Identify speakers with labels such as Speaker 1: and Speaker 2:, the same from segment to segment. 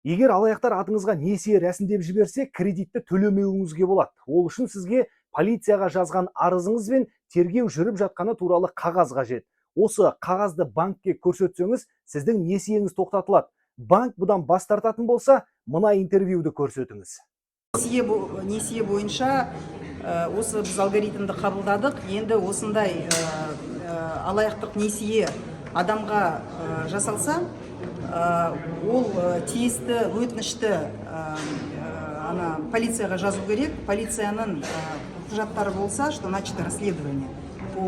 Speaker 1: Егер алаяқтар атыңызға несие рәсімдеп жіберсе, кредитті төлемеуіңізге болады. Ол үшін сізге полицияға жазған арызыңыз бен тергеу жүріп жатқаны туралы қағаз қажет. Осы қағазды банкке көрсетсеңіз, сіздің несиеңіз тоқтатылады. Банк бұдан бас тартатын болса, мына интервьюді көрсетіңіз.
Speaker 2: Несие бойынша осы біз алгоритмді қабылдадық. Енді осындай алаяқтық несие адамға жасалса, ол тиісті өтінішті полицияға жазу керек. Полицияның құжаттары болса, что начато расследование по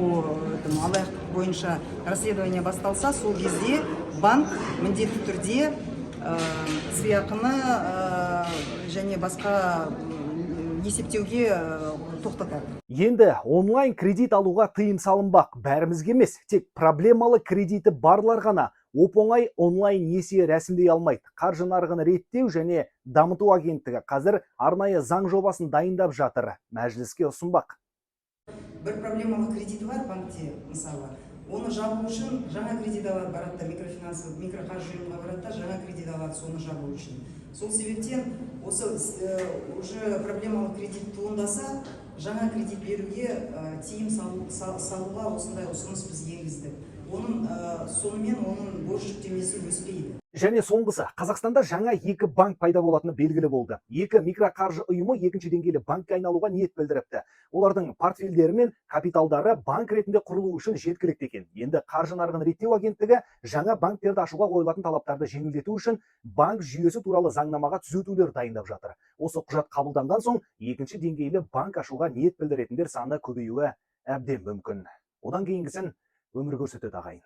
Speaker 2: алаяқтық бойынша расследование басталса, сол кезде банк міндетті түрде сыйақыны және басқа есептеуге тоқтатады.
Speaker 1: Енді онлайн кредит алуға тыйым салынбақ. Бәрімізге емес, тек проблемалы кредиті барлар ғана оп-оңай онлайн несие рәсімдей алмайды. Қаржы нарығын реттеу және дамыту агенттігі қазір арнайы заң жобасын дайындап жатыр. Мәжіліске ұсынбақ.
Speaker 2: Бір проблемалы кредиті бар банкте, мысалы. Оны жабу үшін жаңа кредит алады, барады, микроқаржы ұйымға барады, жаңа кредит алады, соны жабу үшін. Сол себептен осы уже проблемалы кредит туындаса, жаңа кредит беруге тиым салуға осындай ұсыныс біз енгіздік. Сонымен оның борыш жүктемесі өспейді.
Speaker 1: Және соңғысы, Қазақстанда жаңа екі банк пайда болатыны белгілі болды. Екі микроқаржы ұйымы екінші деңгейлі банкке айналуға ниет білдіріпті. Олардың портфельдері мен капиталдары банк ретінде құрылу үшін жеткілікті екен. Енді қаржы нарығын реттеу агенттігі жаңа банктерді ашуға қойылатын талаптарды жеңілдету үшін банк жүйесі туралы заңнамаға түзетулер дайындап жатыр. Осы құжат қабылданған соң, екінші деңгейлі банк ашуға ниет білдіретіндер саны көбеюі әбден мүмкін. Одан кейінгісін өмір көрсетеді ағайын.